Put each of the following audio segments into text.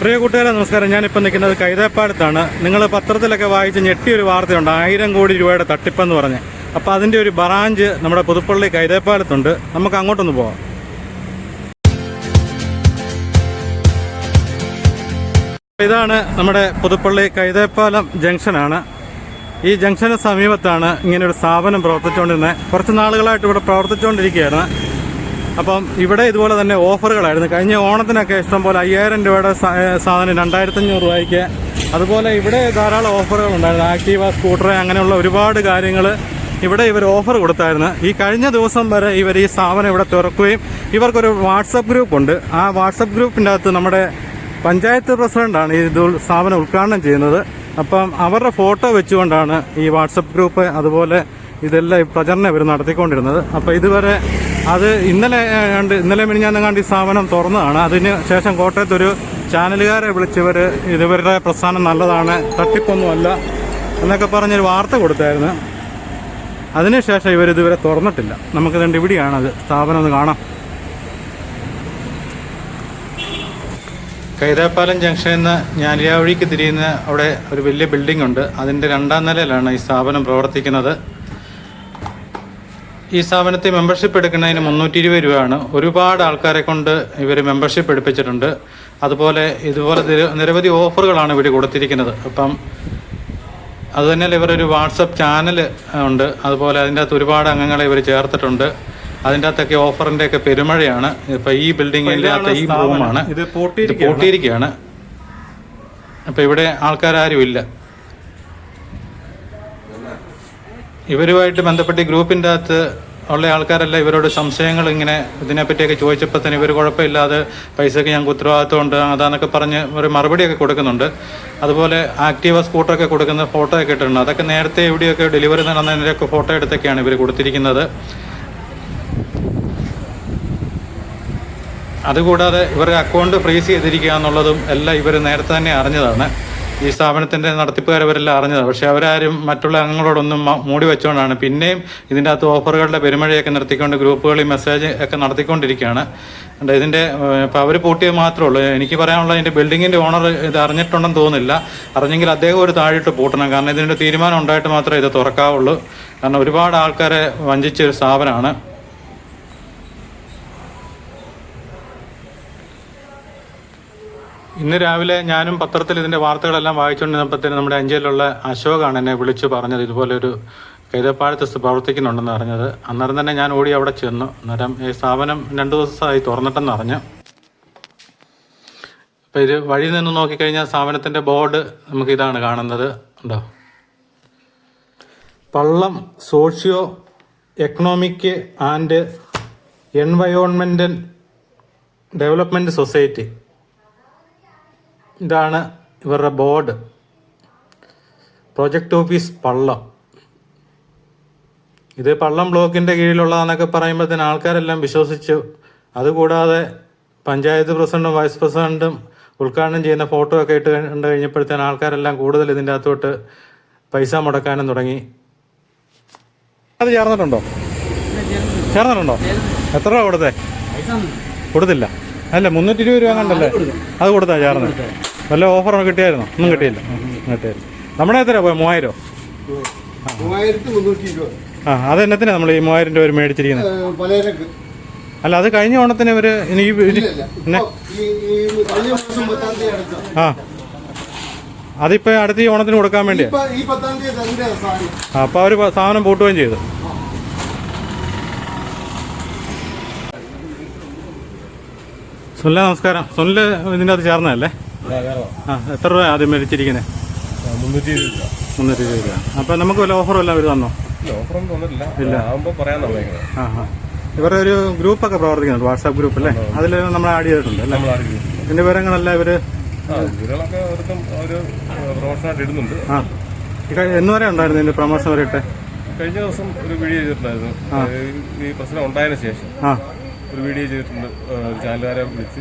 പ്രിയ കൂട്ടുകാരെ നമസ്കാരം. ഞാനിപ്പോൾ നിൽക്കുന്നത് കൈതേപ്പാടത്താണ്. നിങ്ങൾ പത്രത്തിലൊക്കെ വായിച്ച് ഞെട്ടിയൊരു വാർത്തയുണ്ട്, 1000 കോടി രൂപയുടെ തട്ടിപ്പെന്ന് പറഞ്ഞ്. അപ്പോൾ അതിൻ്റെ ഒരു ബ്രാഞ്ച് നമ്മുടെ പുതുപ്പള്ളി കൈതേപ്പാടത്തുണ്ട്. നമുക്ക് അങ്ങോട്ടൊന്ന് പോകാം. ഇതാണ് നമ്മുടെ പുതുപ്പള്ളി കൈതേപ്പാലം ജംഗ്ഷനാണ്. ഈ ജംഗ്ഷന് സമീപത്താണ് ഇങ്ങനൊരു സ്ഥാപനം പ്രവർത്തിച്ചുകൊണ്ടിരുന്നത്. കുറച്ച് നാളുകളായിട്ട് ഇവിടെ പ്രവർത്തിച്ചുകൊണ്ടിരിക്കുകയായിരുന്നു. അപ്പം ഇവിടെ ഇതുപോലെ തന്നെ ഓഫറുകളായിരുന്നു. കഴിഞ്ഞ ഓണത്തിനൊക്കെ ഇഷ്ടംപോലെ 5000 രൂപയുടെ സാധനം 2500 രൂപയ്ക്ക്. അതുപോലെ ഇവിടെ ധാരാളം ഓഫറുകളുണ്ടായിരുന്നു. ആക്റ്റീവ, സ്കൂട്ടർ, അങ്ങനെയുള്ള ഒരുപാട് കാര്യങ്ങൾ ഇവിടെ ഇവർ ഓഫർ കൊടുത്തായിരുന്നു. ഈ കഴിഞ്ഞ ദിവസം വരെ ഇവർ ഈ സ്ഥാപനം ഇവിടെ തുറക്കുകയും ഇവർക്കൊരു വാട്സപ്പ് ഗ്രൂപ്പുണ്ട്. ആ വാട്സപ്പ് ഗ്രൂപ്പിൻ്റെ അകത്ത് നമ്മുടെ പഞ്ചായത്ത് പ്രസിഡൻ്റാണ് ഈ സ്ഥാപനം ഉദ്ഘാടനം ചെയ്യുന്നത്. അപ്പം അവരുടെ ഫോട്ടോ വെച്ചുകൊണ്ടാണ് ഈ വാട്സപ്പ് ഗ്രൂപ്പ് അതുപോലെ ഇതെല്ലാം പ്രചരണം ഇവർ നടത്തിക്കൊണ്ടിരുന്നത്. അപ്പോൾ ഇതുവരെ അത് ഇന്നലെ മിനിഞ്ഞാന്നെങ്ങാണ്ട് ഈ സ്ഥാപനം തുറന്നതാണ്. അതിന് ശേഷം കോട്ടയത്തൊരു ചാനലുകാരെ വിളിച്ചവർ ഇവരുടെ പ്രസ്ഥാനം നല്ലതാണ്, തട്ടിപ്പൊന്നുമല്ല എന്നൊക്കെ പറഞ്ഞൊരു വാർത്ത കൊടുത്തായിരുന്നു. അതിനുശേഷം ഇവരിതുവരെ തുറന്നിട്ടില്ല. നമുക്ക് രണ്ട് ഇവിടെയാണത് സ്ഥാപനം ഒന്ന് കാണാം. കൈതേപ്പാലം ജംഗ്ഷനിൽ നിന്ന് ഞാലിയാവഴിക്ക് തിരിയുന്ന അവിടെ ഒരു വലിയ ബിൽഡിംഗ് ഉണ്ട്. അതിൻ്റെ 2ാം നിലയിലാണ് ഈ സ്ഥാപനം പ്രവർത്തിക്കുന്നത്. ഈ സ്ഥാപനത്തിൽ മെമ്പർഷിപ്പ് എടുക്കുന്നതിന് 320 രൂപയാണ്. ഒരുപാട് ആൾക്കാരെ കൊണ്ട് ഇവർ മെമ്പർഷിപ്പ് എടുപ്പിച്ചിട്ടുണ്ട്. ഇതുപോലെ നിരവധി ഓഫറുകളാണ് ഇവർ കൊടുത്തിരിക്കുന്നത്. അപ്പം അതുതന്നെ ഇവരൊരു വാട്സപ്പ് ചാനൽ ഉണ്ട്. അതുപോലെ അതിൻ്റെ അകത്ത് ഒരുപാട് അംഗങ്ങളെ ഇവർ ചേർത്തിട്ടുണ്ട്. അതിൻ്റെ അകത്തൊക്കെ ഓഫറിൻ്റെയൊക്കെ പെരുമഴയാണ്. ഇപ്പം ഈ ബിൽഡിങ്ങിൻ്റെ അകത്ത് ഈ റൂമാണ്, ഇത് പൂട്ടിയിരിക്കുകയാണ്. അപ്പം ഇവിടെ ആൾക്കാരും ഇല്ല. ഇവരുമായിട്ട് ബന്ധപ്പെട്ട് ഗ്രൂപ്പിൻ്റെ അകത്ത് ഉള്ള ആൾക്കാരെല്ലാം ഇവരോട് സംശയങ്ങൾ ഇങ്ങനെ ഇതിനെപ്പറ്റിയൊക്കെ ചോദിച്ചപ്പോൾ തന്നെ ഇവർ കുഴപ്പമില്ലാതെ പൈസയ്ക്ക് ഞങ്ങൾക്ക് ഉത്തരവാദിത്വമുണ്ട് അതാന്നൊക്കെ പറഞ്ഞ് ഒരു മറുപടിയൊക്കെ കൊടുക്കുന്നുണ്ട്. അതുപോലെ ആക്റ്റീവ, സ്കൂട്ടറൊക്കെ കൊടുക്കുന്ന ഫോട്ടോ ഒക്കെ ഇട്ടിട്ടുണ്ട്. അതൊക്കെ നേരത്തെ എവിടെയൊക്കെ ഡെലിവറി നടന്നതിൻ്റെയൊക്കെ ഫോട്ടോ എടുത്തൊക്കെയാണ് ഇവർ കൊടുത്തിരിക്കുന്നത്. അതുകൂടാതെ ഇവരുടെ അക്കൗണ്ട് ഫ്രീസ് ചെയ്തിരിക്കുക എന്നുള്ളതും എല്ലാം ഇവർ നേരത്തെ തന്നെ അറിഞ്ഞതാണ്. ഈ സ്ഥാപനത്തിൻ്റെ നടത്തിപ്പുകാരവരെല്ലാം അറിഞ്ഞതാണ്. പക്ഷേ അവരാരും മറ്റുള്ള അംഗങ്ങളോടൊന്നും മൂടി വെച്ചുകൊണ്ടാണ് പിന്നെയും ഇതിൻ്റെ അകത്ത് ഓഫറുകളുടെ പെരുമഴയൊക്കെ നിർത്തിക്കൊണ്ട് ഗ്രൂപ്പുകളിൽ മെസ്സേജ് ഒക്കെ നടത്തിക്കൊണ്ടിരിക്കുകയാണ്. ഇതിൻ്റെ ഇപ്പോൾ അവർ പൂട്ടിയത് മാത്രമേ ഉള്ളൂ. എനിക്ക് പറയാനുള്ളത് ഇതിൻ്റെ ബിൽഡിങ്ങിൻ്റെ ഓണർ ഇത് അറിഞ്ഞിട്ടുണ്ടെന്ന് തോന്നുന്നില്ല. അറിഞ്ഞെങ്കിൽ അദ്ദേഹം ഒരു താഴിട്ട് പൂട്ടണം. കാരണം ഇതിൻ്റെ തീരുമാനം ഉണ്ടായിട്ട് മാത്രമേ ഇത് തുറക്കാവുള്ളൂ. കാരണം ഒരുപാട് ആൾക്കാരെ വഞ്ചിച്ചൊരു സ്ഥാപനമാണ്. ഇന്ന് രാവിലെ ഞാനും പത്രത്തിൽ ഇതിൻ്റെ വാർത്തകളെല്ലാം വായിച്ചുകൊണ്ടിരുന്നപ്പോഴത്തേന് നമ്മുടെ അഞ്ചലിലുള്ള അശോകാണ് എന്നെ വിളിച്ചു പറഞ്ഞത് ഇതുപോലെ ഒരു കൈതേപ്പാടത്ത് പ്രവർത്തിക്കുന്നുണ്ടെന്ന് അറിഞ്ഞത്. അന്നേരം തന്നെ ഞാൻ ഓടി അവിടെ ചെന്നു. അന്നേരം ഈ സ്ഥാപനം 2 ദിവസമായി തുറന്നിട്ടെന്ന് അറിഞ്ഞു. അപ്പോൾ ഇത് വഴി നിന്ന് നോക്കിക്കഴിഞ്ഞാൽ സ്ഥാപനത്തിൻ്റെ ബോർഡ് നമുക്കിതാണ് കാണുന്നത്. ഉണ്ടോ? പള്ളം സോഷ്യോ എക്കണോമിക് ആൻഡ് എൻവയോൺമെൻ്റൽ ഡെവലപ്മെൻറ്റ് സൊസൈറ്റി, ഇതാണ് ഇവരുടെ ബോർഡ്. പ്രൊജക്ട് ഓഫീസ് പള്ളം. ഇത് പള്ളം ബ്ലോക്കിൻ്റെ കീഴിലുള്ളതാണെന്നൊക്കെ പറയുമ്പോഴത്തേന് ആൾക്കാരെല്ലാം വിശ്വസിച്ചു. അതുകൂടാതെ പഞ്ചായത്ത് പ്രസിഡന്റും വൈസ് പ്രസിഡന്റും ഉദ്ഘാടനം ചെയ്യുന്ന ഫോട്ടോ ഒക്കെ ഇട്ട് കണ്ടു കഴിഞ്ഞപ്പോഴത്തേന് ആൾക്കാരെല്ലാം കൂടുതൽ ഇതിൻ്റെ അകത്തോട്ട് പൈസ മുടക്കാനും തുടങ്ങി. അത് ചേർന്നിട്ടുണ്ടോ? എത്ര രൂപ കൊടുത്തേ? കൊടുത്തില്ല. അല്ല, 320 രൂപ കണ്ടല്ലേ? അത് കൊടുത്താ ചേർന്ന്? വല്ല ഓഫറൊന്നും കിട്ടിയായിരുന്നോ? ഒന്നും കിട്ടിയില്ല. നമ്മുടെ എത്ര പോയി? 3000? അതെന്നത്തിനാ നമ്മൾ ഈ 3000 രൂപ മേടിച്ചിരിക്കുന്നത്? അല്ല, അത് കഴിഞ്ഞ ഓണത്തിന് ഇവര് അതിപ്പോ അടുത്ത ഈ ഓണത്തിന് കൊടുക്കാൻ വേണ്ടിയാ. അപ്പൊ അവര് സാധനം പൂട്ടുകയും ചെയ്തു. സുനില നമസ്കാരം. സുനിൽ ഇതിൻ്റെ അകത്ത് ചേർന്നതല്ലേ? എത്ര രൂപ ആദ്യം മേടിച്ചിരിക്കുന്നത്? 320 രൂപ. അപ്പം നമുക്ക് വല്ല ഓഫറും എല്ലാം അവർ തന്നോ? ഇല്ല. ഇവരുടെ ഒരു ഗ്രൂപ്പൊക്കെ പ്രവർത്തിക്കുന്നുണ്ട്, വാട്സാപ്പ് ഗ്രൂപ്പ് അല്ലേ? അതിൽ നമ്മൾ ആഡ് ചെയ്തിട്ടുണ്ട് അല്ലേ? ഇതിൻ്റെ വിവരങ്ങളെല്ലാം ഇവർ എന്ന് വരെ ഉണ്ടായിരുന്നു ഇതിൻ്റെ പ്രൊമോഷൻ വരെ ഇട്ടെ? കഴിഞ്ഞ ദിവസം ഒരു വീഡിയോ ചെയ്തിട്ടുണ്ടായിരുന്നു. ഈ പ്രശ്നം ഉണ്ടായതിനു ശേഷം ഒരു വീഡിയോ ചെയ്തിട്ടുണ്ട്. ചാനലുകാരെ വിളിച്ച്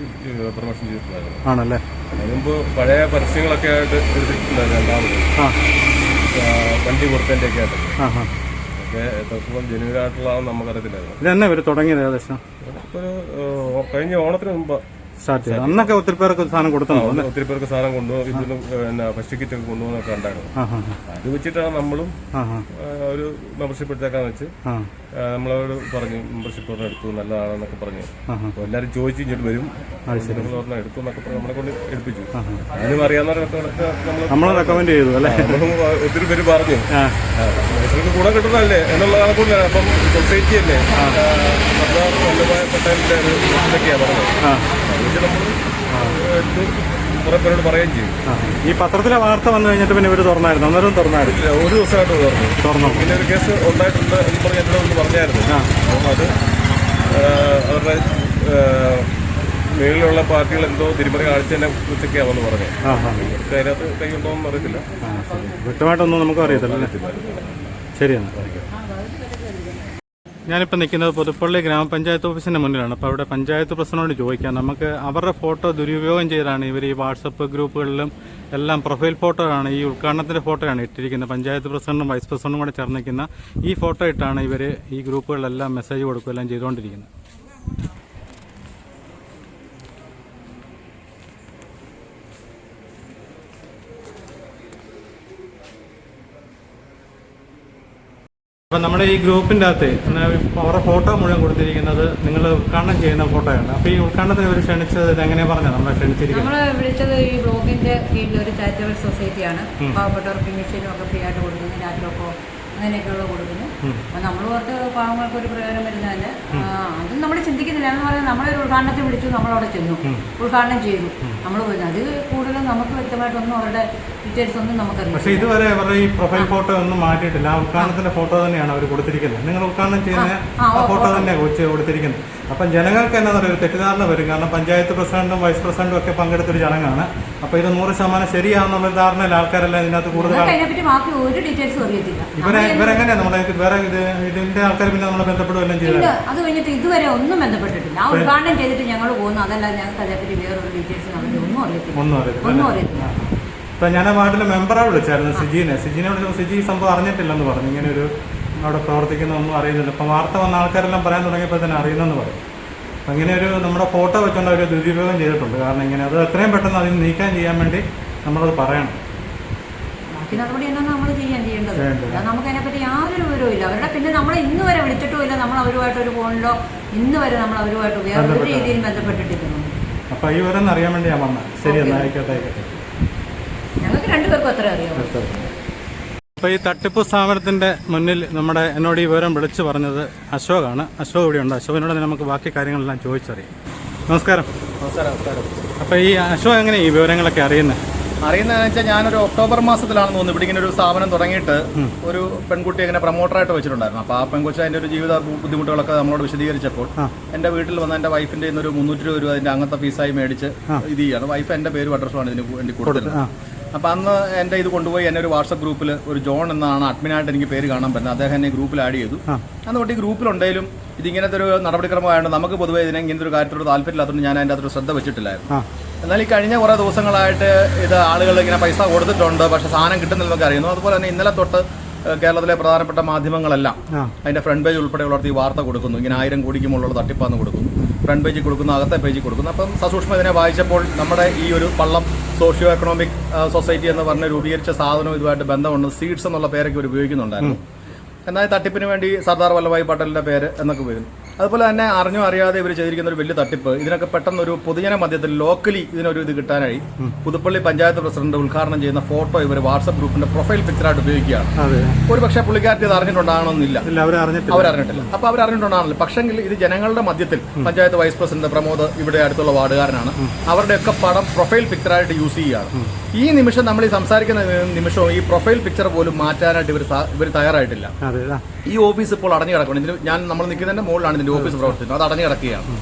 പ്രൊമോഷൻ ചെയ്തിട്ടുണ്ടായിരുന്നു. ആണല്ലേ? അതിനുമ്പ് പഴയ പരസ്യങ്ങളൊക്കെ ആയിട്ട് എടുത്തിട്ടുണ്ടായിരുന്നു. രണ്ടാമത് വണ്ടി കൊടുത്തതിൻ്റെ ഒക്കെ ആയിട്ട് ഒക്കെ എത്രത്തോളം ജനുവനായിട്ടുള്ളതാണെന്ന് നമുക്കറിയത്തില്ലായിരുന്നു. ഇതെന്നെ ഇവർ തുടങ്ങിയത് ഏകദേശം കഴിഞ്ഞ ഓണത്തിന് മുമ്പ് സ്റ്റാർട്ട് ചെയ്തു. അന്നൊക്കെ ഒത്തിരി പേർക്ക് സാധനം കൊടുത്തോ? ഒത്തിരി പേർക്ക് സാധനം കൊണ്ടുപോകും, ഇതിന് പിന്നെ ഫസ്റ്റ് കിറ്റ് ഒക്കെ കൊണ്ടുപോകുന്നൊക്കെ ഉണ്ടായിരുന്നു. അത് വെച്ചിട്ടാണ് നമ്മളും ഒരു മെമ്പർഷിപ്പ് എടുത്തേക്കാന്ന് വെച്ച് നമ്മളോട് പറഞ്ഞു മെമ്പർഷിപ്പ് എടുത്തു നല്ലതാണെന്നൊക്കെ പറഞ്ഞു. അപ്പൊ എല്ലാരും ചോദിച്ചു ഇങ്ങോട്ട് വരും എടുത്തു എന്നൊക്കെ പറഞ്ഞ് നമ്മളെ കൊണ്ട് എടുപ്പിച്ചു. അതിനും അറിയാവുന്നവരൊക്കെ നമ്മൾ റെക്കമെൻഡ് ചെയ്തു അല്ലേ? ഒത്തിരി പേര് പറഞ്ഞു മനുഷ്യർക്ക് ഗുണം കിട്ടുന്നതല്ലേ എന്നുള്ളതാണ് കൂടുതൽ. അപ്പം സൊസൈറ്റി അല്ലേ സർദാർ വല്ലഭായ് പട്ടേലിന്റെ ഒരു ഇതൊക്കെയാണ് പറഞ്ഞത്. നമ്മൾ എടുത്ത് കുറെ പേരോട് പറയുകയും ചെയ്യും. ഈ പത്രത്തിലെ വാർത്ത വന്നു കഴിഞ്ഞിട്ട് പിന്നെ ഇവര് തുറന്നായിരുന്നു? അന്നേരം തുറന്നായിരുന്നു? ഒരു ദിവസമായിട്ട് തുറന്നു. പിന്നെ ഒരു കേസ് ഉണ്ടായിട്ടുണ്ട് എന്ന് പറഞ്ഞ് എന്നോട് ഒന്ന് പറഞ്ഞായിരുന്നു. അപ്പം അത് അവരുടെ മേളിലുള്ള പാർട്ടികൾ എന്തോ തിരുമറി കാഴ്ചനെ കുറിച്ചൊക്കെയാണെന്ന് പറഞ്ഞു. അതിനകത്ത് കൈയുണ്ടോന്ന് അറിയത്തില്ല, വ്യക്തമായിട്ടൊന്നും നമുക്ക് അറിയത്തില്ല. ശരിയാണ്. ഞാനിപ്പോൾ നിൽക്കുന്നത് പുതുപ്പള്ളി ഗ്രാമപഞ്ചായത്ത് ഓഫീസിൻ്റെ മുന്നിലാണ്. അപ്പോൾ അവിടെ പഞ്ചായത്ത് പ്രസിഡന്റിനോട് ചോദിക്കാം, നമുക്ക് അവരുടെ ഫോട്ടോ ദുരുപയോഗം ചെയ്താണ് ഇവർ ഈ വാട്സപ്പ് ഗ്രൂപ്പുകളിലും എല്ലാം പ്രൊഫൈൽ ഫോട്ടോ ആണ്, ഈ ഉദ്ഘാടനത്തിൻ്റെ ഫോട്ടോയാണ് ഇട്ടിരിക്കുന്നത്. പഞ്ചായത്ത് പ്രസിഡന്റും വൈസ് പ്രസിഡന്റും കൂടെ ചേർന്നിരിക്കുന്ന ഈ ഫോട്ടോ ഇട്ടാണ് ഇവർ ഈ ഗ്രൂപ്പുകളിലെല്ലാം മെസ്സേജ് കൊടുക്കുകയെല്ലാം ചെയ്തുകൊണ്ടിരിക്കുന്നത്. അപ്പം നമ്മുടെ ഈ ഗ്രൂപ്പിൻ്റെ അകത്ത് അവരുടെ ഫോട്ടോ മുഴുവൻ കൊടുത്തിരിക്കുന്നത് നിങ്ങൾ ഉദ്ഘാടനം ചെയ്യുന്ന ഫോട്ടോയാണ്. അപ്പോൾ ഈ ഉദ്ഘാടനത്തിന് ഇവർ ക്ഷണിച്ചത് എങ്ങനെയാണ് പറഞ്ഞത്? നമ്മളെ ക്ഷണിച്ചിരിക്കുന്നത് നമ്മൾ വിളിച്ചത് ഈ ബ്ലോഗിന്റെ കീഴിൽ ഒരു ചാരിറ്റബിൾ സൊസൈറ്റിയാണ്. പാവപ്പെട്ടവർക്ക് മിഷീനും ഒക്കെ ഫ്രീ ആയിട്ട് കൊടുക്കുന്നു, ലാപ്ടോപ്പോ അങ്ങനെയൊക്കെയുള്ള കൊടുക്കുന്നു. അപ്പം നമ്മൾ ഓർത്ത് പാവങ്ങൾക്ക് ഒരു പ്രയോജനം വരുന്നതല്ല. അതും നമ്മൾ ചിന്തിക്കുന്നില്ല എന്ന് പറയുന്നത് നമ്മളൊരു ഉദ്ഘാടനത്തിൽ വിളിച്ചു, നമ്മളവിടെ ചെന്നു, ഉദ്ഘാടനം ചെയ്തു, നമ്മൾ പോയി. അത് കൂടുതലും നമുക്ക് വ്യക്തമായിട്ടൊന്നും അവരുടെ ഡീറ്റെയിൽസ് ഒന്നും നമുക്കറിയാം. പക്ഷേ ഇതുവരെ അവരുടെ ഈ പ്രൊഫൈൽ ഫോട്ടോ ഒന്നും മാറ്റിയിട്ടില്ല. ആ ഉദ്ഘാടനത്തിന്റെ ഫോട്ടോ തന്നെയാണ് അവർ കൊടുത്തിരിക്കുന്നത്. നിങ്ങൾ ഉദ്ഘാടനം ചെയ്യുന്ന ആ ഫോട്ടോ തന്നെയാണ് കൊടുത്തിരിക്കുന്നത്. അപ്പം ജനങ്ങൾക്ക് എന്നാ പറയുക, ഒരു തെറ്റിദ്ധാരണ വരും. കാരണം പഞ്ചായത്ത് പ്രസിഡന്റും വൈസ് പ്രസിഡന്റും ഒക്കെ പങ്കെടുത്തൊരു ചടങ്ങാണ്. അപ്പോൾ ഇത് 100% ശരിയാണെന്നുള്ള ധാരണയിൽ ആൾക്കാരെല്ലാം ഇതിനകത്ത് കൂടുതൽ. ഇവരെങ്ങനെയാണ് നമ്മുടെ വേറെ ഇതിന്റെ ആൾക്കാർ പിന്നെ നമ്മളെ ബന്ധപ്പെടുകയെല്ലാം ചെയ്തത്? അത് കഴിഞ്ഞിട്ട് ഇതുവരെ ഒന്നും ബന്ധപ്പെട്ടിട്ടില്ല. ആ ഉദ്ഘാടനം ചെയ്തിട്ട് ഞങ്ങൾ പോകുന്നു, അതല്ല ഞങ്ങൾക്ക് അതേപറ്റി വേറൊരു ഡീറ്റെയിൽസ് ഒന്നും അറിയത്തില്ല. ഇപ്പൊ ഞാൻ ആ വാർഡിലെ മെമ്പറെ വിളിച്ചായിരുന്നു, സിജിനെ വിളിച്ചപ്പോൾ സിജി ഈ സംഭവം അറിഞ്ഞിട്ടില്ലെന്ന് പറഞ്ഞു. ഇങ്ങനെ ഒരു അവിടെ പ്രവർത്തിക്കുന്നൊന്നും അറിയുന്നില്ല. ഇപ്പം വാർത്ത വന്ന ആൾക്കാരെല്ലാം പറയാൻ തുടങ്ങിയപ്പോൾ തന്നെ അറിയുന്നെന്ന് പറയും. അപ്പം ഇങ്ങനെ ഒരു നമ്മുടെ ഫോട്ടോ വെച്ചുകൊണ്ട് അവർ ദുരുപയോഗം ചെയ്തിട്ടുണ്ട്. കാരണം ഇങ്ങനെ അത് എത്രയും പെട്ടെന്ന് അതിന് നീക്കം ചെയ്യാൻ വേണ്ടി നമ്മളത് പറയണം. ബാക്കി നടപടി എന്നാണ് നമ്മൾ ചെയ്യേണ്ടത്. നമുക്ക് അതിനെപ്പറ്റി യാതൊരു വിവരവും ഇല്ല. അവരുടെ പിന്നെ നമ്മൾ ഇന്ന് വരെ വിളിച്ചിട്ടും ഇല്ല. നമ്മൾ അവരുമായിട്ട് ഒരു ഫോണിലോ ഇന്ന് വരെ നമ്മൾ അവരുമായിട്ട് വേറെ ഒരു രീതിയിൽ ബന്ധപ്പെട്ടിട്ടിരിക്കുന്നു. അപ്പം ഈ വിവരം അറിയാൻ വേണ്ടി ഞാൻ വന്നത്. ശരി, എന്നാൽ ആയിക്കോട്ടെ. ഞങ്ങൾക്ക് രണ്ടുപേർക്കും അത്ര അറിയാം. അപ്പോൾ ഈ തട്ടിപ്പ് സ്ഥാപനത്തിൻ്റെ മുന്നിൽ എന്നോട് ഈ വിവരം വിളിച്ചു പറഞ്ഞത് അശോകാണ്. അശോക് ഇവിടെയുണ്ട്. അശോകിനോട് നമുക്ക് ബാക്കി കാര്യങ്ങളെല്ലാം ചോദിച്ചറിയാം. നമസ്കാരം. നമസ്കാരം. അപ്പോൾ ഈ അശോക് എങ്ങനെ ഈ വിവരങ്ങളൊക്കെ അറിയുന്നതെന്ന് വെച്ചാൽ ഞാനൊരു ഒക്ടോബർ മാസത്തിലാണെന്ന് തോന്നുന്നു ഇവിടെ ഇങ്ങനെ ഒരു സ്ഥാപനം തുടങ്ങിയിട്ട് ഒരു പെൺകുട്ടി ഇങ്ങനെ പ്രൊമോട്ടറായിട്ട് വെച്ചിട്ടുണ്ടായിരുന്നു. അപ്പോൾ ആ പെൺകുട്ടി അതിൻ്റെ ഒരു ജീവിത ബുദ്ധിമുട്ടുകളൊക്കെ നമ്മളോട് വിശദീകരിച്ചപ്പോൾ എൻ്റെ വീട്ടിൽ വന്ന എൻ്റെ വൈഫിൻ്റെ ഒരു 320 രൂപ അതിൻ്റെ അംഗത്തെ ഫീസായി മേടിച്ച് ഇത് ചെയ്യാണ്. വൈഫ് എൻ്റെ പേരും അഡ്രസ്സുമാണ് ഇതിന് വേണ്ടി കൊടുത്തത്. അപ്പോൾ അന്ന് എൻ്റെ ഇത് കൊണ്ടുപോയി എന്നെ ഒരു വാട്സപ്പ് ഗ്രൂപ്പിൽ ഒരു ജോൺ എന്നാണ് അഡ്മിനായിട്ട് എനിക്ക് പേര് കാണാൻ പറ്റുന്നത്. അദ്ദേഹം എന്നെ ഗ്രൂപ്പിൽ ആഡ് ചെയ്തു. അതുകൊണ്ട് ഈ ഗ്രൂപ്പിലുണ്ടെങ്കിലും ഇതിങ്ങനത്തെ ഒരു നടപടിക്രമമായതുകൊണ്ട് നമുക്ക് പൊതുവേ ഇതിനെ ഇങ്ങനത്തെ ഒരു കാര്യത്തോട് താല്പര്യമില്ലാത്തതുകൊണ്ട് ഞാൻ അതിൻ്റെ അതൊരു ശ്രദ്ധ വെച്ചിട്ടില്ലായിരുന്നു. എന്നാൽ ഈ കഴിഞ്ഞ കുറേ ദിവസങ്ങളായിട്ട് ഇത് ആളുകൾ ഇങ്ങനെ പൈസ കൊടുത്തിട്ടുണ്ട്, പക്ഷെ സാധനം കിട്ടുന്നില്ലെന്നൊക്കെ അറിയുന്നു. അതുപോലെ തന്നെ ഇന്നലെ തൊട്ട് കേരളത്തിലെ പ്രധാനപ്പെട്ട മാധ്യമങ്ങളെല്ലാം അതിന്റെ ഫ്രണ്ട് പേജ് ഉൾപ്പെടെയുള്ളവർക്ക് ഈ വാർത്ത കൊടുക്കുന്നു. ഇങ്ങനെ 1000 കോടിക്ക് മുകളിലുള്ള തട്ടിപ്പാന്ന് കൊടുക്കുന്നു, ഫ്രണ്ട് പേജിൽ കൊടുക്കുന്നു, അകത്തെ പേജിൽ കൊടുക്കുന്നു. അപ്പം സസൂക്ഷ്മം ഇതിനെ വായിച്ചപ്പോൾ നമ്മുടെ ഈ ഒരു പള്ളം സോഷ്യോ എക്കണോമിക് സൊസൈറ്റി എന്ന് പറഞ്ഞ് രൂപീകരിച്ച സാധനവും ഇതുമായിട്ട് ബന്ധമുണ്ട്. സീഡ്സ് എന്നുള്ള പേരൊക്കെ ഇവർ ഉപയോഗിക്കുന്നുണ്ടായിരുന്നു. എന്നാൽ തട്ടിപ്പിന് വേണ്ടി സർദാർ വല്ലഭായ് പട്ടേലിന്റെ പേര് എന്നൊക്കെ വരും. അതുപോലെ തന്നെ അറിഞ്ഞോ അറിയാതെ ഇവർ ചെയ്തിരിക്കുന്ന ഒരു വലിയ തട്ടിപ്പ്, ഇതിനൊക്കെ പെട്ടെന്ന് ഒരു പൊതുജന മധ്യത്തിൽ ലോക്കലി ഇതിനൊരു ഇത് കിട്ടാനായി പുതുപ്പള്ളി പഞ്ചായത്ത് പ്രസിഡന്റ് ഉദ്ഘാടനം ചെയ്യുന്ന ഫോട്ടോ ഇവർ വാട്സ്ആപ്പ് ഗ്രൂപ്പിന്റെ പ്രൊഫൈൽ പിക്ചറായിട്ട് ഉപയോഗിക്കുകയാണ്. ഒരു പക്ഷേ പുള്ളിക്കാരത്തി ഇത് അറിഞ്ഞിട്ടുണ്ടാകണമെന്നില്ല, അവരറിഞ്ഞിട്ടില്ല. അപ്പൊ അവരറിഞ്ഞിട്ടുണ്ടാകണല്ലോ. പക്ഷെങ്കിൽ ഇത് ജനങ്ങളുടെ മധ്യത്തിൽ പഞ്ചായത്ത് വൈസ് പ്രസിഡന്റ് പ്രമോദ് ഇവിടെ അടുത്തുള്ള വാർഡുകാരനാണ്, അവരുടെയൊക്കെ പടം പ്രൊഫൈൽ പിക്ചറായിട്ട് യൂസ് ചെയ്യുകയാണ്. ഈ നിമിഷം നമ്മൾ ഈ സംസാരിക്കുന്ന നിമിഷവും ഈ പ്രൊഫൈൽ പിക്ചർ പോലും മാറ്റാനായിട്ട് ഇവർ തയ്യാറായിട്ടില്ല. ഈ ഓഫീസ് ഇപ്പോൾ അടഞ്ഞു കിടക്കണം. നമ്മൾ നിൽക്കുന്നതിന്റെ മുകളിലാണ് ഇതിന്റെ ഓഫീസ് പ്രവർത്തിക്കുന്നത്. അത് അടഞ്ഞു കിടക്കുകയാണ്.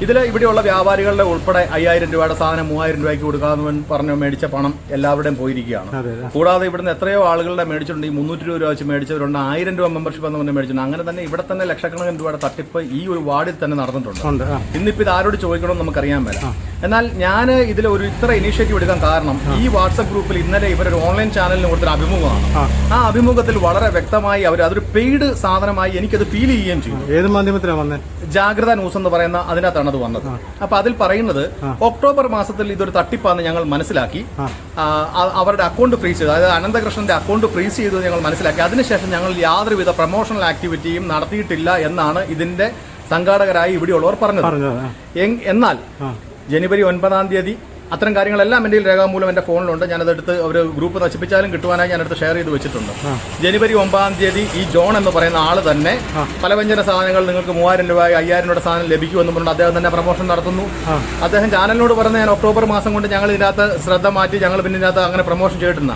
ഇതിൽ ഇവിടെയുള്ള വ്യാപാരികളുടെ ഉൾപ്പെടെ 5000 രൂപയുടെ സാധനം 3000 രൂപയ്ക്ക് കൊടുക്കാമെന്ന് പറഞ്ഞ് മേടിച്ച പണം എല്ലാവരുടെയും പോയിരിക്കുകയാണ്. കൂടാതെ ഇവിടുന്ന് എത്രയോ ആളുകളുടെ മേടിച്ചിട്ടുണ്ട്. ഈ 300 രൂപ വെച്ച് മേടിച്ചവരുണ്ട്, 1000 രൂപ മെമ്പർഷിപ്പ് എന്ന് പറഞ്ഞ് മേടിച്ചിട്ടുണ്ട്. അങ്ങനെ തന്നെ ഇവിടെ തന്നെ ലക്ഷക്കണക്കിന് രൂപയുടെ തട്ടിപ്പ് ഈ ഒരു വാർഡിൽ തന്നെ നടന്നിട്ടുണ്ട്. ഇന്നിപ്പോൾ ഇത് ആരോട് ചോദിക്കണമെന്ന് നമുക്കറിയാൻ പറ്റില്ല. എന്നാൽ ഞാൻ ഇതിൽ ഒരു ഇത്ര ഇനീഷ്യേറ്റീവ് എടുക്കാൻ കാരണം ഈ വാട്സ്ആപ്പ് ഗ്രൂപ്പിൽ ഇന്നലെ ഇവരൊരു ഓൺലൈൻ ചാനലിന് കൊടുത്തൊരു അഭിമുഖമാണ്. ആ അഭിമുഖത്തിൽ വളരെ വ്യക്തമായി അതൊരു പെയ്ഡ് സാധനമായി എനിക്കത് ഫീൽ ചെയ്യുകയും ചെയ്തു. ഏത് മാധ്യമത്തിലാണ് വന്നത്? ജാഗ്രത ന്യൂസ് എന്ന് പറയുന്ന അതിനകത്താണ് നോട്ടീസാണ് അത് വന്നത്. അപ്പൊ അതിൽ പറയുന്നത് ഒക്ടോബർ മാസത്തിൽ ഇതൊരു തട്ടിപ്പാന്ന് ഞങ്ങൾ മനസ്സിലാക്കി അവരുടെ അക്കൗണ്ട് ഫ്രീസ് ചെയ്തു, അതായത് അനന്തകൃഷ്ണന്റെ അക്കൗണ്ട് ഫ്രീസ് ചെയ്തു ഞങ്ങൾ മനസ്സിലാക്കി. അതിനുശേഷം ഞങ്ങൾ യാതൊരുവിധ പ്രൊമോഷണൽ ആക്ടിവിറ്റിയും നടത്തിയിട്ടില്ല എന്നാണ് ഇതിന്റെ സംഘാടകരായി ഇവിടെയുള്ളവർ പറഞ്ഞത്. എന്നാൽ ജനുവരി 9 അത്തരം കാര്യങ്ങളെല്ലാം എൻ്റെ രേഖാമൂലം എൻ്റെ ഫോണിലുണ്ട്. ഞാനതെടുത്ത് ഒരു ഗ്രൂപ്പ് നശിപ്പിച്ചാലും കിട്ടുവാനായി ഞാനെടുത്ത് ഷെയർ ചെയ്ത് വെച്ചിട്ടുണ്ട്. ജനുവരി 9 ഈ ജോൺ എന്ന് പറയുന്ന ആൾ തന്നെ പലവ്യഞ്ജന സാധനങ്ങൾ നിങ്ങൾക്ക് 3000 രൂപ 5000 രൂപയുടെ സാധനം ലഭിക്കുമെന്ന് പറഞ്ഞിട്ട് അദ്ദേഹം തന്നെ പ്രൊമോഷൻ നടത്തുന്നു. അദ്ദേഹം ചാനലിനോട് പറഞ്ഞ ഞാൻ ഒക്ടോബർ മാസം കൊണ്ട് ഞങ്ങൾ ഇതിനകത്ത് ശ്രദ്ധ മാറ്റി ഞങ്ങൾ പിന്നെ ഇതിനകത്ത് അങ്ങനെ പ്രൊമോഷൻ ചെയ്തിട്ടുന്ന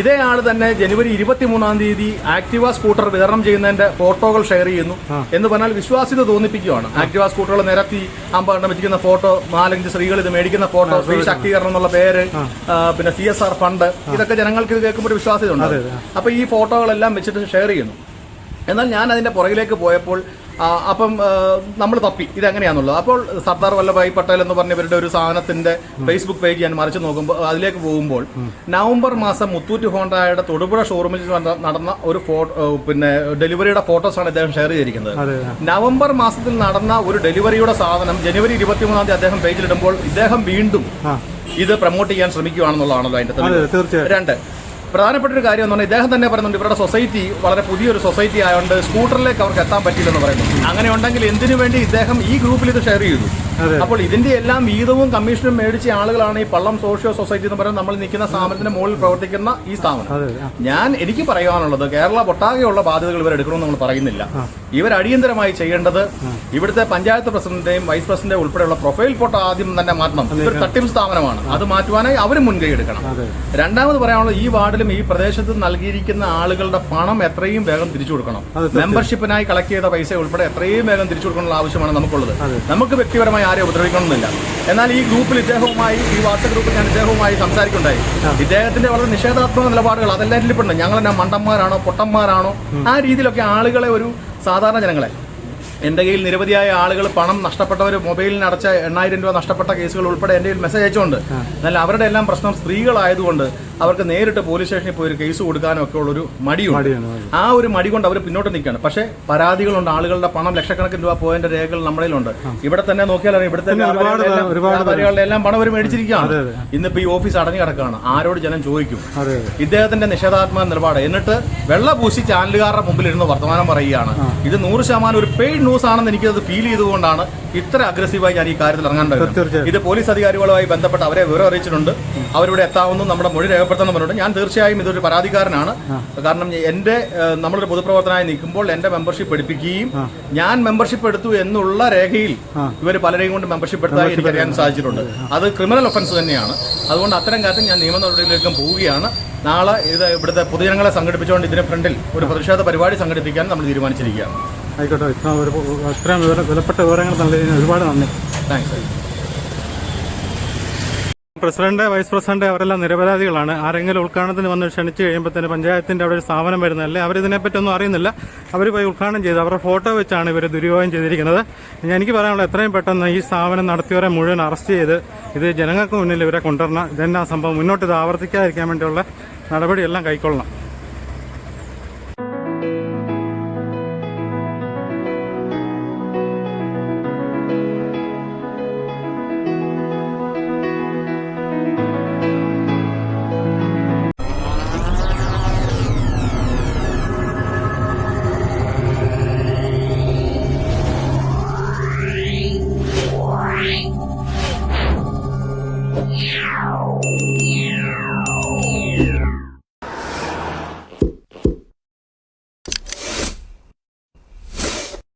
ഇതേ ആൾ തന്നെ ജനുവരി 23 ആക്ടിവ സ്കൂട്ടർ വിതരണം ചെയ്യുന്നതിന്റെ ഫോട്ടോകൾ ഷെയർ ചെയ്യുന്നു. എന്ന് പറഞ്ഞാൽ വിശ്വാസ്യത തോന്നിപ്പിക്കുകയാണ്. ആക്ടിവ സ്കൂട്ടറുകൾ നിരത്തി 50 വെച്ചിരിക്കുന്ന ഫോട്ടോ, 4-5 സ്ത്രീകൾ ഇത് മേടിക്കുന്ന ഫോട്ടോ, സ്ത്രീ ശാക്തീകരണം എന്നുള്ള പേര്, പിന്നെ CSR ഫണ്ട്, ഇതൊക്കെ ജനങ്ങൾക്ക് ഇത് കേൾക്കുമ്പോൾ ഒരു വിശ്വാസ്യത ഉണ്ട്. അപ്പൊ ഈ ഫോട്ടോകളെല്ലാം വെച്ചിട്ട് ഷെയർ ചെയ്യുന്നു. എന്നാൽ ഞാൻ അതിന്റെ പുറകിലേക്ക് പോയപ്പോൾ അപ്പം നമ്മൾ തപ്പി ഇതെങ്ങനെയാണെന്നുള്ളത്. അപ്പോൾ സർദാർ വല്ലഭായ് പട്ടേൽ എന്ന് പറഞ്ഞവരുടെ ഒരു സാധനത്തിന്റെ ഫേസ്ബുക്ക് പേജ് ഞാൻ മറിച്ച് നോക്കുമ്പോൾ അതിലേക്ക് പോകുമ്പോൾ നവംബർ മാസം മുത്തൂറ്റ് ഹോണ്ടയുടെ തൊടുപുഴ ഷോറൂമിൽ നടന്ന ഒരു പിന്നെ ഡെലിവറിയുടെ ഫോട്ടോസാണ് അദ്ദേഹം ഷെയർ ചെയ്തിരിക്കുന്നത്. നവംബർ മാസത്തിൽ നടന്ന ഒരു ഡെലിവറിയുടെ സാധനം ജനുവരി 23 അദ്ദേഹം പേജിലിടുമ്പോൾ ഇദ്ദേഹം വീണ്ടും ഇത് പ്രൊമോട്ട് ചെയ്യാൻ ശ്രമിക്കുകയാണെന്നുള്ളതാണല്ലോ അതിന്റെ 2 പ്രധാനപ്പെട്ട ഒരു കാര്യം എന്ന് പറഞ്ഞാൽ ഇദ്ദേഹം തന്നെ പറയുന്നുണ്ട് ഇവരുടെ സൊസൈറ്റി വളരെ പുതിയൊരു സൊസൈറ്റി ആയതുകൊണ്ട് സ്കൂട്ടറിലേക്ക് അവർക്ക് എത്താൻ പറ്റില്ലെന്ന് പറയുന്നു. അങ്ങനെ ഉണ്ടെങ്കിൽ എന്തിനു വേണ്ടി ഇദ്ദേഹം ഈ ഗ്രൂപ്പിൽ ഇത് ഷെയർ ചെയ്തു? അപ്പോൾ ഇതിന്റെ എല്ലാം വീതവും കമ്മീഷനും മേടിച്ച ആളുകളാണ് ഈ പള്ളം സോഷ്യോ സൊസൈറ്റി എന്ന് പറയുന്നത് നമ്മൾ നിൽക്കുന്ന സ്ഥാപനത്തിന് മുകളിൽ പ്രവർത്തിക്കുന്ന ഈ സ്ഥാപനം. എനിക്ക് പറയാനുള്ളത് കേരള ഒട്ടാകെയുള്ള ബാധ്യതകൾ ഇവർ എടുക്കണമെന്ന് നമ്മൾ പറയുന്നില്ല. ഇവർ അടിയന്തരമായി ചെയ്യേണ്ടത് ഇവിടുത്തെ പഞ്ചായത്ത് പ്രസിഡന്റിന്റെയും വൈസ് പ്രസിഡന്റിന്റെയും ഉൾപ്പെടെയുള്ള പ്രൊഫൈൽ ഫോട്ടോ ആദ്യം തന്നെ മാറ്റണം. ഇതൊരു തട്ടിപ്പ് സ്ഥാപനമാണ്, അത് മാറ്റുവാനായി അവരും മുൻകൈ എടുക്കണം. രണ്ടാമത് പറയാനുള്ളത് ഈ വാർഡിലും ഈ പ്രദേശത്ത് നൽകിയിരിക്കുന്ന ആളുകളുടെ പണം എത്രയും വേഗം തിരിച്ചു കൊടുക്കണം. മെമ്പർഷിപ്പിനായി കളക്ട് ചെയ്ത പൈസ ഉൾപ്പെടെ എത്രയും വേഗം തിരിച്ചു കൊടുക്കാനുള്ള ആവശ്യമാണ് നമുക്കുള്ളത്. നമുക്ക് വ്യക്തിപരമായി ആരെ ഉപദ്രവിക്കണമെന്നില്ല. എന്നാൽ ഈ ഗ്രൂപ്പിൽ ഇദ്ദേഹവുമായി ഈ വാട്സ്ആപ്പ് ഗ്രൂപ്പിൽ ഞാൻ ഇദ്ദേഹവുമായി സംസാരിക്കുണ്ടായി. ഇദ്ദേഹത്തിന്റെ വളരെ നിഷേധാത്മക നിലപാടുകൾ അതെല്ലാം ഇതിൽപ്പെടുന്നു. ഞങ്ങളെന്നാ മണ്ടന്മാരാണോ പൊട്ടന്മാരാണോ ആ രീതിയിലൊക്കെ ആളുകളെ, ഒരു സാധാരണ ജനങ്ങളെ, എൻ്റെ കയ്യിൽ നിരവധിയായ ആളുകൾ പണം നഷ്ടപ്പെട്ടവർ മൊബൈലിന് അടച്ച 8000 രൂപ നഷ്ടപ്പെട്ട കേസുകൾ ഉൾപ്പെടെ എൻ്റെ കയ്യിൽ മെസ്സേജ് അയച്ചുകൊണ്ട്. എന്നാൽ അവരുടെ എല്ലാം പ്രശ്നം സ്ത്രീകളായതുകൊണ്ട് അവർക്ക് നേരിട്ട് പോലീസ് സ്റ്റേഷനിൽ പോയി ഒരു കേസ് കൊടുക്കാനും ഒക്കെ ഉള്ളൊരു മടിയുണ്ട്. ആ ഒരു മടി കൊണ്ട് അവർ പിന്നോട്ട് നിൽക്കുകയാണ്. പക്ഷേ പരാതികളുണ്ട്, ആളുകളുടെ പണം ലക്ഷക്കണക്കിന് രൂപ പോയതിന്റെ രേഖകൾ നമ്മളിലുണ്ട്. ഇവിടെ തന്നെ നോക്കിയാൽ ഇവിടുത്തെ വ്യാപാരികളുടെ എല്ലാം പണം അവർ മേടിച്ചിരിക്കുകയാണ്. ഇന്നിപ്പോ ഈ ഓഫീസ് അടഞ്ഞു കിടക്കുകയാണ്. ആരോട് ജനം ചോദിക്കും? ഇദ്ദേഹത്തിന്റെ നിഷേധാത്മക നിലപാട്. എന്നിട്ട് വെള്ളപൂശി ചാനലുകാരുടെ മുമ്പിൽ ഇരുന്ന് വർത്തമാനം പറയുകയാണ്. ഇത് 100% ഒരു പെയ്ഡ് ന്യൂസ് ആണെന്ന് എനിക്കത് ഫീൽ ചെയ്തുകൊണ്ടാണ് ഇത്ര അഗ്രസീവായി ഞാൻ ഈ കാര്യത്തിൽ ഇറങ്ങാൻ. ഇത് പോലീസ് അധികാരികളുമായി ബന്ധപ്പെട്ട് അവരെ വിവരം അറിയിച്ചിട്ടുണ്ട്. അവരിവിടെ എത്താവുന്ന നമ്മുടെ മൊഴി രേഖപ്പെടുത്താൻ പറഞ്ഞിട്ടുണ്ട്. ഞാൻ തീർച്ചയായും ഇതൊരു പരാതിക്കാരനാണ്. കാരണം നമ്മളൊരു പൊതുപ്രവർത്തനമായി നിൽക്കുമ്പോൾ എന്റെ മെമ്പർഷിപ്പ് എടുപ്പിക്കുകയും ഞാൻ മെമ്പർഷിപ്പ് എടുത്തു എന്നുള്ള രേഖയിൽ ഇവർ പലരെയും കൊണ്ട് മെമ്പർഷിപ്പ് എടുത്താൽ എനിക്ക് അറിയാൻ സാധിച്ചിട്ടുണ്ട്. അത് ക്രിമിനൽ ഒഫൻസ് തന്നെയാണ്. അതുകൊണ്ട് അത്തരം കാര്യത്തിൽ ഞാൻ നിയമ നടപടിയിലേക്കും പോവുകയാണ്. നാളെ ഇവിടുത്തെ പൊതുജനങ്ങളെ സംഘടിപ്പിച്ചുകൊണ്ട് ഇതിന് ഫ്രണ്ടിൽ ഒരു പ്രതിഷേധ പരിപാടി സംഘടിപ്പിക്കാൻ നമ്മൾ തീരുമാനിച്ചിരിക്കുകയാണ്. ആയിക്കോട്ടെ, ഇത്രയും വിലപ്പെട്ട വിവരങ്ങൾ നൽകിയതിന് ഒരുപാട് നന്ദി. താങ്ക്സ്. പ്രസിഡന്റ്, വൈസ് പ്രസിഡന്റ് അവരെല്ലാം നിരപരാധികളാണ്. ആരെങ്കിലും ഉദ്ഘാടനത്തിന് വന്ന് ക്ഷണിച്ചു കഴിയുമ്പോൾ തന്നെ പഞ്ചായത്തിന്റെ അവിടെ ഒരു സ്ഥാപനം വരുന്നതല്ലേ, അവരിതിനെപ്പറ്റി ഒന്നും അറിയുന്നില്ല. അവർ പോയി ഉദ്ഘാടനം ചെയ്ത് അവരുടെ ഫോട്ടോ വെച്ചാണ് ഇവർ ദുരുപയോഗം ചെയ്തിരിക്കുന്നത്. എനിക്ക് പറയാനുള്ളത് എത്രയും പെട്ടെന്ന് ഈ സ്ഥാപനം നടത്തിയവരെ മുഴുവൻ അറസ്റ്റ് ചെയ്ത് ഇത് ജനങ്ങൾക്ക് മുന്നിൽ ഇവരെ കൊണ്ടുവരണം. ഇതെന്നാ സംഭവം, മുന്നോട്ട് ഇത് ആവർത്തിക്കാതിരിക്കാൻ വേണ്ടിയുള്ള നടപടിയെല്ലാം കൈക്കൊള്ളണം.